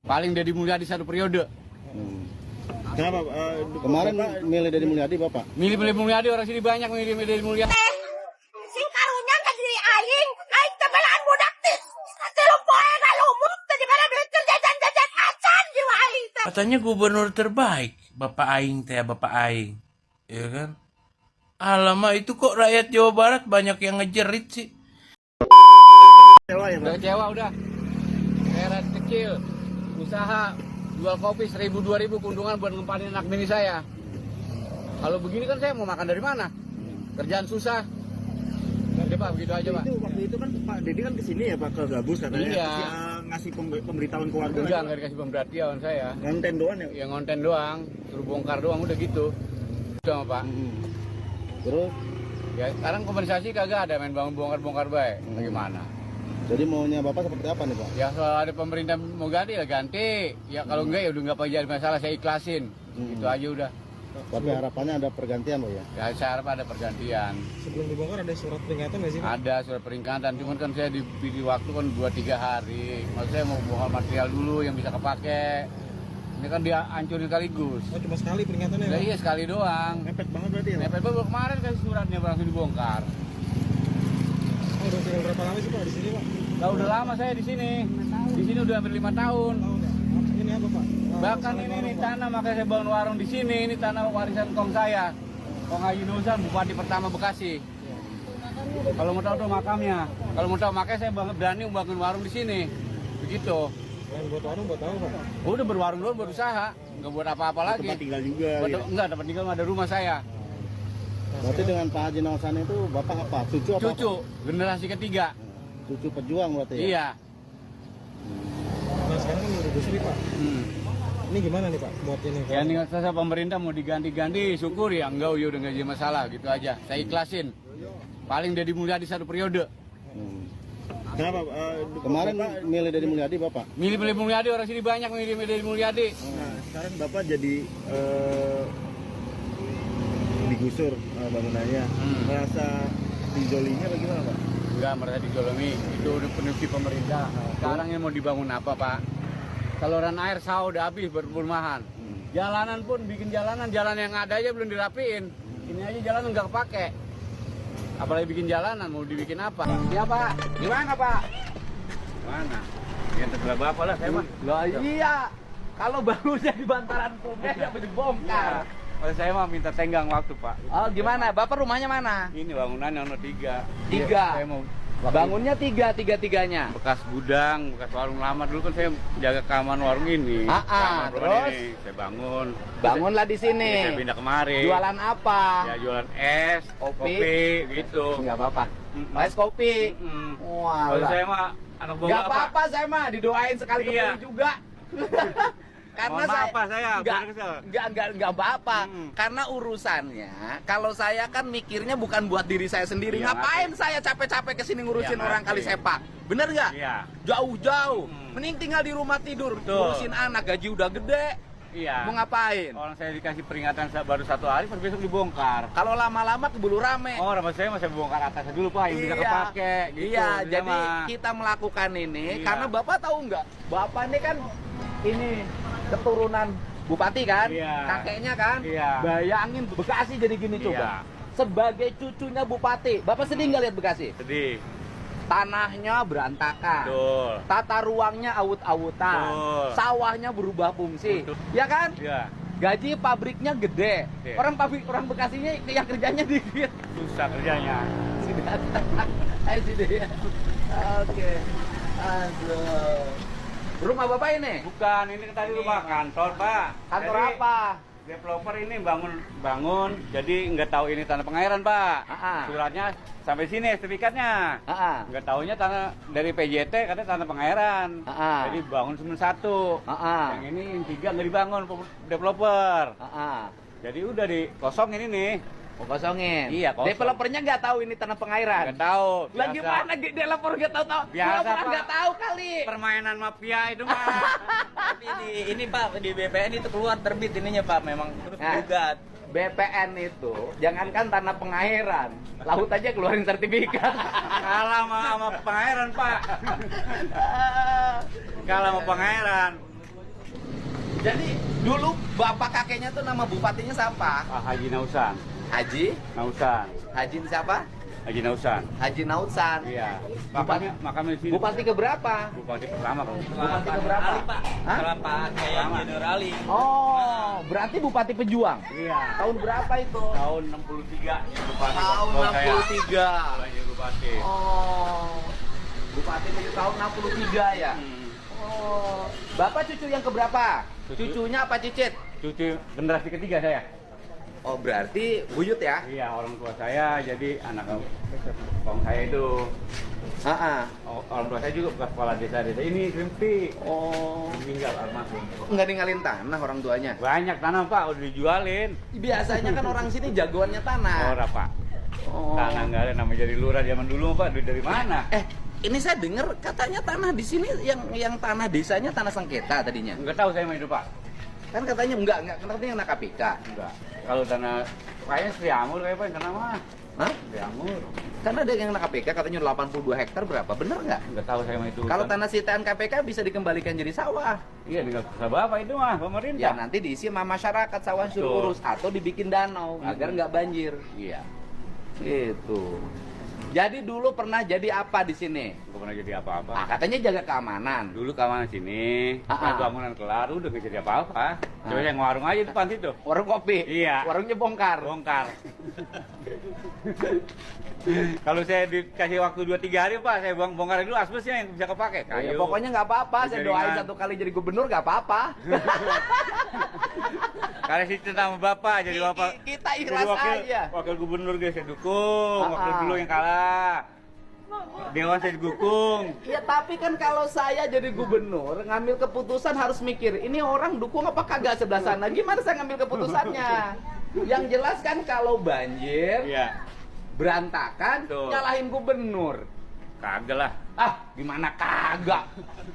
Paling Deddy Mulyadi satu periode. Kenapa? Kemarin milih Deddy Mulyadi Bapak? Milih Mulyadi, orang sini banyak milih Deddy Mulyadi. Sing karunya kan jadi aing tebelan budak teh. Katelong poe galumuk tadi pada duit jajan-jajan acan jiwa aing teh. Katanya gubernur terbaik, Bapak Aing teh, Bapak Aing. Ya kan? Alamak, itu kok rakyat Jawa Barat banyak yang ngejerit sih. Kecewa ya, Pak? Udah kecewa udah. Daerah kecil, usaha, jual kopi 1.000-2.000 keuntungan buat ngempanin anak bini saya. Kalau begini kan saya mau makan dari mana? Kerjaan susah. Udah Pak, begitu aja Pak. Itu waktu itu kan Pak Deddy kan kesini ya Pak, ke Gabus katanya. Iya. Terus, ngasih pemberitahuan ke warga. Enggak dikasih pemberitahuan saya. Konten doang ya? Yang ngonten doang, suruh bongkar doang udah gitu. Udah sama Pak. Terus Ya sekarang kompensasi kagak ada, main bangun bongkar-bongkar baik. Bagaimana? jadi maunya Bapak seperti apa nih Pak? Ya kalau ada pemerintah mau ganti ya ganti. Ya kalau enggak ya udah nggak jadi masalah, saya ikhlasin. Gitu aja udah. Tapi harapannya ada pergantian Pak ya? Ya saya harap ada pergantian. Sebelum dibongkar ada surat peringatan nggak sih Pak? Ada surat peringatan, cuman kan saya diberi waktu kan 2-3 hari. Maksud saya mau bongkar material dulu yang bisa kepake. Ini kan dia hancurin sekaligus. Oh, cuma sekali peringatannya Ya Pak? iya sekali doang. Mepet banget berarti ya Pak? Mepet baru kemarin kasih suratnya langsung dibongkar. Oh, udah tinggal berapa lama sih Pak di sini Pak? Nah, udah lama saya di sini. Di sini udah hampir 5 tahun. Tahun ya? Ini apa Pak? Bahkan ini tanah, makanya saya bangun warung di sini. Ini tanah warisan kong saya, Kong Haji Nuzan, Bupati pertama Bekasi. Kalau mau tahu tuh makamnya. Kalau mau tahu makanya saya berani bangun warung di sini. Begitu. Selain buat warung, buat tahu Pak? Udah berwarung dulu, berusaha. Nggak buat apa-apa lagi. Tempat tinggal juga ya? Enggak, tempat tinggal ada rumah saya. Berarti dengan Pak Haji Nozan itu Bapak apa? Cucu apa? Cucu, generasi ketiga. Cucu pejuang berarti ya? Iya. Nah sekarang kan udah gusri Pak. Ini gimana nih Pak buat ini? Ya ini saya pemerintah mau diganti-ganti, syukur ya. Enggak, ya udah nggak jadi masalah, gitu aja. Saya ikhlasin. Paling Deddy Mulyadi satu periode. Kenapa? Kemarin milih Deddy Mulyadi Bapak? Milih Mulyadi, orang sini banyak milih Deddy Mulyadi. Nah, sekarang Bapak jadi digusur bangunannya. Merasa dizolimi apa gimana Pak? Enggak merasa digolongi, itu udah penuhi pemerintah. Sekarang yang mau dibangun apa Pak? Saluran air sawah udah habis berperumahan. Jalanan pun bikin jalan yang ada aja belum dirapiin. Ini aja jalan nggak kepake. Apalagi bikin jalanan, mau dibikin apa? Iya Pak, gimana Pak? Mana? Ya terserah Bapak lah, saya mah. Lah iya, kalau bagusnya di bantaran sungai ya dibongkar. Kalau saya mah minta tenggang waktu Pak. Oh gimana? Bapak rumahnya mana? Ini bangunannya ono 3. Tiga? Saya mau Bangunnya tiga-tiganya. bekas gudang, bekas warung lama. Dulu kan saya jaga keamanan warung ini. Keamanan terus? rumah ini. Saya bangun. Bangunlah di Saya sini. pindah kemari. Jualan apa? Ya jualan es, Kopi. gitu. Nggak apa-apa. Es kopi. Kalau Wah, saya mah anak nggak bapak. apa-apa saya mah didoain sekali Iya. ketemu juga. Mohon maaf, Pak, saya nggak bener kesel. nggak apa-apa. Mm. Karena urusannya kalau saya kan mikirnya bukan buat diri saya sendiri. Iya, Ngapain saya capek-capek kesini ngurusin Iya, orang ngerti. kali sepak? Bener nggak? Iya. Jauh-jauh. Mm. Mending tinggal di rumah tidur, Betul. ngurusin anak, gaji udah gede. Iya. Mau ngapain? Orang saya dikasih peringatan baru 1 hari, pas besok dibongkar. Kalau lama-lama keburu rame. Oh, rambut saya masih bongkar atasnya dulu Pak, yang bisa Iya. kepake. Gitu. Iya, Dia jadi mah. kita melakukan ini Iya. karena Bapak tahu nggak? Bapak ini kan ini keturunan Bupati kan? Iya. Kakeknya kan? Iya. Bayangin Bekasi jadi gini coba. Iya. Sebagai cucunya Bupati, Bapak sedih nggak lihat Bekasi? Sedih. Tanahnya berantakan. Betul. Tata ruangnya awut-awutan. Betul. Sawahnya berubah fungsi. Betul. Ya kan? Iya. Gaji pabriknya gede. Gede. Orang Bekasinya yang kerjanya dikit. Susah kerjanya. Ayo sini ya. Oke. Aduh. Rumah Bapak ini? Bukan, ini tadi rumah kantor Pak. Kantor Jadi, apa? Developer ini bangun, jadi nggak tahu ini tanah pengairan Pak. Suratnya sampai sini sertifikatnya. Nggak taunya tanah dari PJT katanya tanah pengairan. Jadi bangun cuma 1. Yang ini yang 3 nggak dibangun developer. Jadi udah dikosongin ini. Mau kosongin? Iya, kosong. Developernya nggak tahu ini tanah pengairan? Nggak tahu. Lah Biasa. gimana developer nggak tahu? Biasa, Developer Pak. nggak tahu kali. Permainan mafia itu mah. Tapi ini Pak di BPN itu keluar terbit ininya Pak memang terus Nah. gugat. BPN itu jangankan tanah pengairan, laut aja keluarin sertifikat. Kalah sama pengairan Pak. Kalah sama pengairan. Jadi dulu bapak kakeknya tuh nama bupatinya siapa? Pak Haji Nausan. Haji? Nausan. Haji siapa? Haji Nausan. Haji Nausan. Iya. Bupati- Makamnya di sini. Bupati keberapa? Bupati pertama kalau. Bupati keberapa? Ali, Pak. Hah? Setelah Pak Yayang Junior Ali. Oh, berarti bupati pejuang. Iya. Tahun berapa itu? Tahun 63 ya bupati. Tahun Kalau saya 63. mulai jadi bupati. Oh. Bupati itu tahun 63 ya? Hmm. Oh. Bapak cucu yang keberapa? Cucunya apa cicit? Cucu generasi ketiga saya. Oh, berarti buyut ya? Iya, orang tua saya jadi anak bang saya itu. Orang tua saya juga bekas kepala desa-desa ini Rimpi. Oh. Meninggal almarhum. Nggak ninggalin tanah orang tuanya? Banyak tanah Pak, udah dijualin. Biasanya kan orang sini jagoannya tanah. Ora Pak. Oh. Tanah nggak ada, namanya jadi lurah zaman dulu Pak, duit dari mana? Ini saya dengar katanya tanah di sini yang tanah desanya tanah sengketa tadinya. Nggak tahu saya mah itu Pak. Kan katanya enggak katanya anak KPK. Enggak. Kalau tanah kayaknya Sri Amur kayak apa yang tanah mah? Hah? Sri Amur. Kan ada yang anak KPK katanya 82 hektar berapa? Bener nggak? Nggak tahu saya mah itu. Kalau tanah sitaan KPK bisa dikembalikan jadi sawah. Iya, tinggal ke Bapak itu mah Ya pemerintah. nanti diisi sama masyarakat sawah suruh Betul. urus atau dibikin danau agar nggak banjir. Iya. Gitu. Jadi dulu pernah jadi apa di sini? Nggak pernah jadi apa-apa. Katanya jaga keamanan. Dulu keamanan sini, pas bangunan kelar udah nggak jadi apa-apa. Coba yang warung aja depan situ. Warung kopi. Iya. Warungnya bongkar. Bongkar. Kalau saya dikasih waktu 2-3 hari Pak, saya bongkar dulu asbesnya yang bisa kepake. Oh, ya, Kayu. pokoknya nggak apa-apa. Saya doain Jaringan. 1 kali jadi gubernur nggak apa-apa. Karena situ sama Bapak jadi Bapak. Kita Jadi ikhlas aja. Wakil gubernur guys saya dukung, wakil dulu yang kalah. Dewan saya dukung. Iya, tapi kan kalau saya jadi gubernur ngambil keputusan harus mikir ini orang dukung apa kagak sebelah sana. Gimana saya ngambil keputusannya? Yang jelas kan kalau banjir Iya. berantakan Betul. nyalahin gubernur. Kagak lah. Gimana kagak?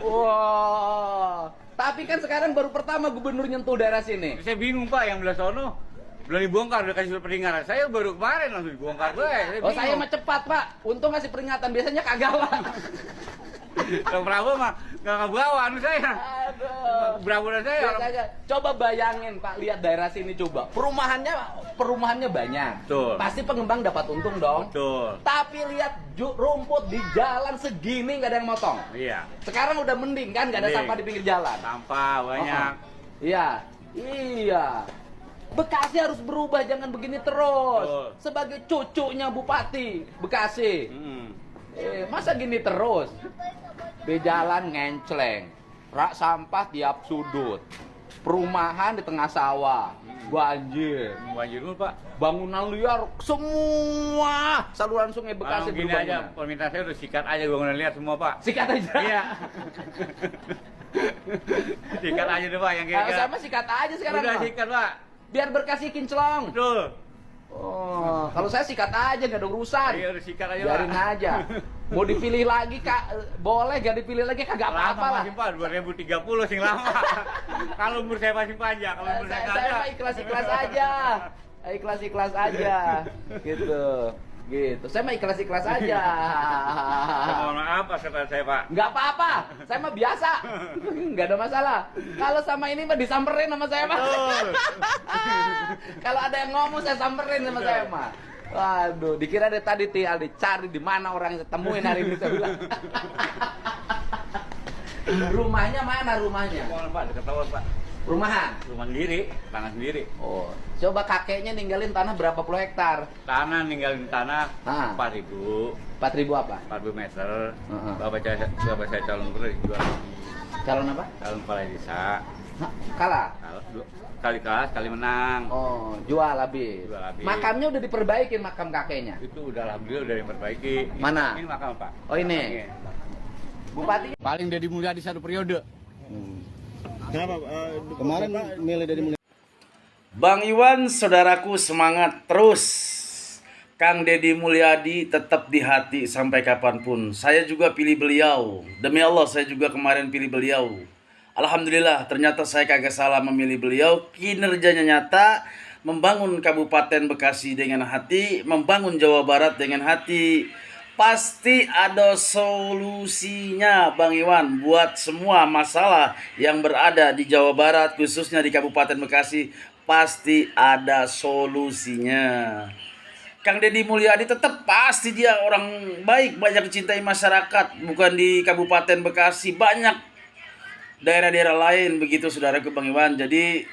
Wah. Tapi kan sekarang baru pertama gubernur nyentuh daerah sini. Saya bingung Pak, yang belah sono belum dibongkar, udah kasih surat peringatan. Saya baru kemarin langsung dibongkar gue. Oh, saya mah cepat, Pak. Untung ngasih peringatan, biasanya kagak lah. Yang Prabowo mah nggak bawa anu saya. Aduh. Bravo saya. Biasanya. Coba bayangin, Pak, lihat daerah sini coba. Perumahannya banyak. Betul. Pasti pengembang dapat untung dong. Betul. Tapi lihat rumput di jalan segini nggak ada yang motong. Iya. Sekarang udah mending kan, nggak ada Mending. sampah di pinggir jalan. Sampah banyak. Iya, iya. Bekasi harus berubah, jangan begini terus. Betul. Sebagai cucunya Bupati Bekasi, masa gini terus? Di jalan ngencleng, rak sampah tiap sudut, perumahan di tengah sawah, banjir, Banjir dulu Pak. bangunan liar, semua saluran sungai Kalau Bekasi gini berbangunan. aja, permintaan saya udah sikat aja bangunan lihat semua Pak. Sikat aja. Iya. Sikat aja deh Pak yang Kalau kira-kira. sama sikat aja sekarang. Udah Pak. sikat Pak. Biar Bekasi kinclong. Betul. Oh, kalau saya sikat aja, gak ada urusan. Iya udah sikat aja Biarin Pak. aja. Mau dipilih lagi, Kak, boleh. Gak dipilih lagi, kagak apa-apa Lama lah. masih Pak, 2030 sing lama. Kalau umur saya masih panjang, kalau umur saya nggak Saya ada. mah ikhlas-ikhlas aja. Ikhlas-ikhlas aja. Gitu. Gitu. Saya mah ikhlas-ikhlas aja. Mohon maaf kepada saya Pak. Nggak apa-apa. Saya mah biasa. Nggak ada masalah. Kalau sama ini mah disamperin sama saya mah. Betul. Kalau ada yang ngomong saya samperin sama saya mah. Waduh, dikira dari tadi tinggal dicari di mana orang yang temuin hari ini saya bilang. Rumahnya mana rumahnya? Mohon Pak, dekat tawar Pak. Rumahan. Rumah sendiri, tanah sendiri. Oh, coba kakeknya ninggalin tanah berapa puluh hektar? Tanah ninggalin tanah Ah. 4.000, 4.000 apa? 4.000 meter. Heeh. Bapak saya calon gubernur dijual lagi. Calon apa? Calon kepala desa. Hah, kalah. Kali kalah, sekali menang. Oh, jual habis. Jual habis. Makamnya udah diperbaikin makam kakeknya. Itu udah alhamdulillah udah diperbaiki. Mana? Ini makam Pak. Oh, ini. Bupati. Paling Deddy Mulyadi 1 periode. Kenapa? Kemarin milih dari Mulia. Bang Iwan, saudaraku semangat terus. Kang Deddy Mulyadi tetap di hati sampai kapanpun. Saya juga pilih beliau. Demi Allah, saya juga kemarin pilih beliau. Alhamdulillah, ternyata saya kagak salah memilih beliau. Kinerjanya nyata, membangun Kabupaten Bekasi dengan hati, membangun Jawa Barat dengan hati. pasti ada solusinya Bang Iwan buat semua masalah yang berada di Jawa Barat, khususnya di Kabupaten Bekasi. Pasti ada solusinya. Kang Deddy Mulyadi tetap pasti dia orang baik, banyak dicintai masyarakat, bukan di Kabupaten Bekasi, banyak daerah-daerah lain begitu saudara ke Bang Iwan. Jadi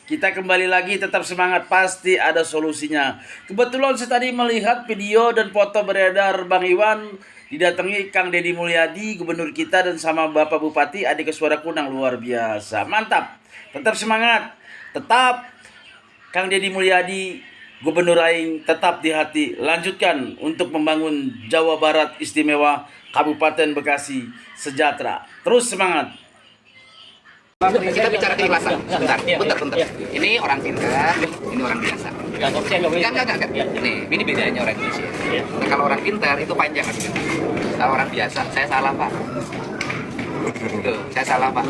kita kembali lagi tetap semangat, pasti ada solusinya. Kebetulan saya tadi melihat video dan foto beredar Bang Iwan didatangi Kang Deddy Mulyadi, gubernur kita, dan sama Bapak Bupati Adik Suara Kunang, luar biasa. Mantap. Tetap semangat. Tetap Kang Deddy Mulyadi, Gubernur Aing, tetap di hati. Lanjutkan untuk membangun Jawa Barat istimewa, Kabupaten Bekasi sejahtera. Terus semangat. Kita bicara keikhlasan. Bentar. Ini orang pintar, ini orang biasa. Enggak. Ini bedanya orang Indonesia. Nah, kalau orang pintar itu panjang. Kalau orang biasa, saya salah Pak. Tuh, saya salah Pak.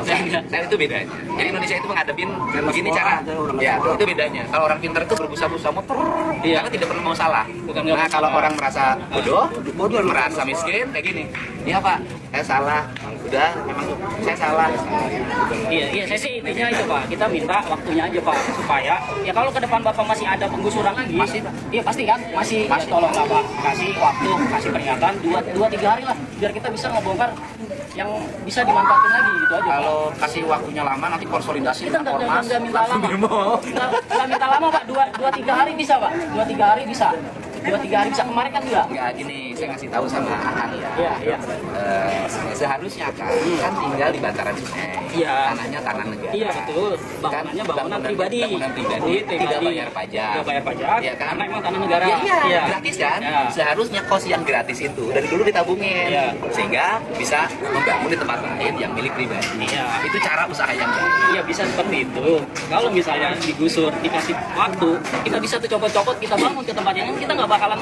Saya itu bedanya. Jadi Indonesia itu menghadapin begini cara. Ya, itu bedanya. Kalau orang pintar itu berbusa-busa motor, karena tidak pernah mau salah. Nah, kalau orang merasa bodoh merasa miskin kayak gini. Iya Pak, saya salah. Udah, memang saya salah. Iya, saya sih intinya itu Pak, kita minta waktunya aja Pak, supaya ya kalau ke depan Bapak masih ada penggusuran lagi, iya pasti kan, masih ya, tolonglah Pak, kasih waktu, kasih peringatan 2-3 hari lah, biar kita bisa ngebongkar yang bisa dimanfaatin lagi gitu aja. Kalau kasih waktunya lama nanti konsolidasi kita nggak minta lama, nggak minta lama Pak, 2-3 hari bisa Pak, 2-3 hari bisa. 2-3 hari bisa, kemarin kan enggak? Enggak, gini, saya ngasih tahu sama Akan ya. Iya. Seharusnya kan tinggal di bantaran sungai. Iya. Tanahnya tanah negara. Iya betul. Bangunannya bangunan pribadi. Tidak bayar pajak. Tidak bayar pajak. Iya kan? Karena memang tanah negara. Iya. Gratis kan? Iya. Seharusnya kos yang gratis itu dari dulu ditabungin. Iya. Sehingga bisa membangun di tempat lain yang milik pribadi. Iya. Itu cara usaha yang baik. Iya bisa seperti itu. Kalau misalnya digusur, dikasih waktu, kita bisa tuh copot-copot, kita bangun ke tempat yang kita nggak bakalan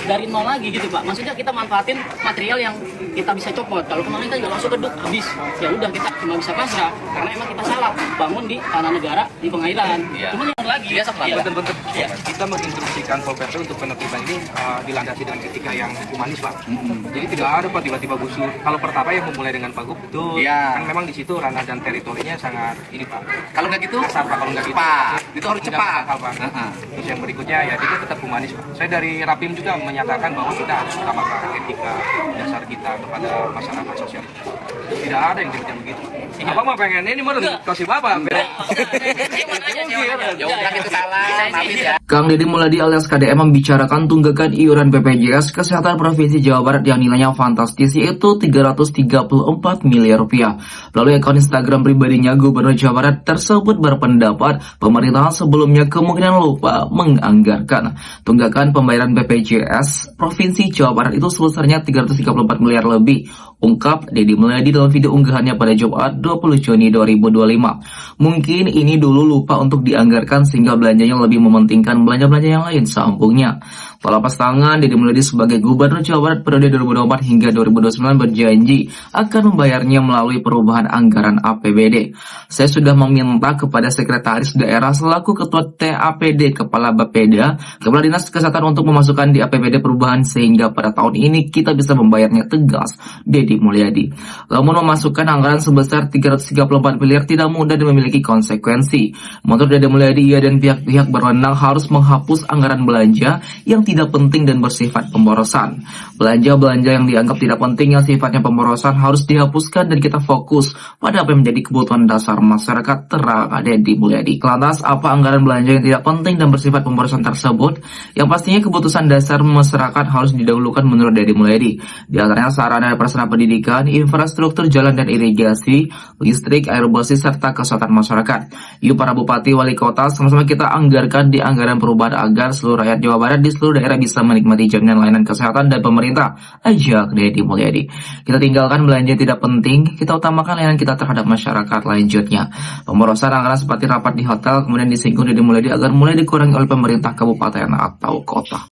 dari nol lagi gitu Pak. Maksudnya kita manfaatin material yang kita bisa copot. Kalau kemarin kan langsung keduk habis. Ya udah kita cuma bisa pasrah karena emang kita salah bangun di tanah negara di pengairan. Iya. Cuma yang lagi Biasa Pak. Bentuk-bentuk Iya. kita menginstruksikan Pol PP untuk penertiban ini dilandasi dengan etika yang humanis Pak. Jadi tidak ada Pak tiba-tiba gusur. Kalau pertama yang memulai dengan Pak Gub itu Iya. kan memang di situ ranah dan teritorinya sangat ini Pak. Kalau nggak gitu, Kasar Pak, kalau nggak gitu. cepat. Itu harus Tidak cepat. masuk akal, Pak. Terus yang berikutnya ya kita tetap humanis Pak. Saya dari Rapim juga menyatakan bahwa kita harus utamakan etika dasar kita kepada masyarakat sosial. Tidak ada yang demikian begitu. Apa mah pengen ini mau kasih Bapak. Ya udah itu salah. Maafin ya. Kang Deddy Mulyadi alias KDM membicarakan tunggakan iuran BPJS Kesehatan Provinsi Jawa Barat yang nilainya fantastis, yaitu 334 miliar rupiah. Melalui akun Instagram pribadinya, Gubernur Jawa Barat tersebut berpendapat pemerintah sebelumnya kemungkinan lupa menganggarkan tunggakan pembayaran BPJS Provinsi Jawa Barat itu sebesarnya 334 miliar lebih, ungkap Deddy Mulyadi dalam video unggahannya pada Jumat 20 Juni 2025. Mungkin ini dulu lupa untuk dianggarkan sehingga belanjanya lebih mementingkan belanja-belanja yang lain, sambungnya. Tak lepas tangan, Deddy Mulyadi sebagai Gubernur Jawa Barat periode 2024 hingga 2029 berjanji akan membayarnya melalui perubahan anggaran APBD. Saya sudah meminta kepada Sekretaris Daerah selaku Ketua TAPD, Kepala Bapeda, Kepala Dinas Kesehatan untuk memasukkan di APBD perubahan sehingga pada tahun ini kita bisa membayarnya, tegas Deddy Mulyadi. Namun memasukkan anggaran sebesar 334 miliar tidak mudah dan memiliki konsekuensi. Menurut Deddy Mulyadi, ia dan pihak-pihak berwenang harus menghapus anggaran belanja yang tidak penting dan bersifat pemborosan. Belanja-belanja yang dianggap tidak penting yang sifatnya pemborosan harus dihapuskan dan kita fokus pada apa yang menjadi kebutuhan dasar masyarakat, terang Deddy Mulyadi. Lantas, apa anggaran belanja yang tidak penting dan bersifat pemborosan tersebut? Yang pastinya kebutuhan dasar masyarakat harus didahulukan menurut Deddy Mulyadi. Di antaranya sarana dan prasarana pendidikan, infrastruktur jalan dan irigasi, listrik, air bersih, serta kesehatan masyarakat. Yuk para bupati, wali kota, sama-sama kita anggarkan di anggaran perubahan agar seluruh rakyat Jawa Barat di seluruh daerah bisa menikmati jaminan layanan kesehatan dan pemerintah, ajak Deddy Mulyadi. Kita tinggalkan belanja yang tidak penting, kita utamakan layanan kita terhadap masyarakat. Lanjutnya, pemborosan anggaran seperti rapat di hotel kemudian disinggung Deddy Mulyadi agar mulai dikurangi oleh pemerintah kabupaten atau kota.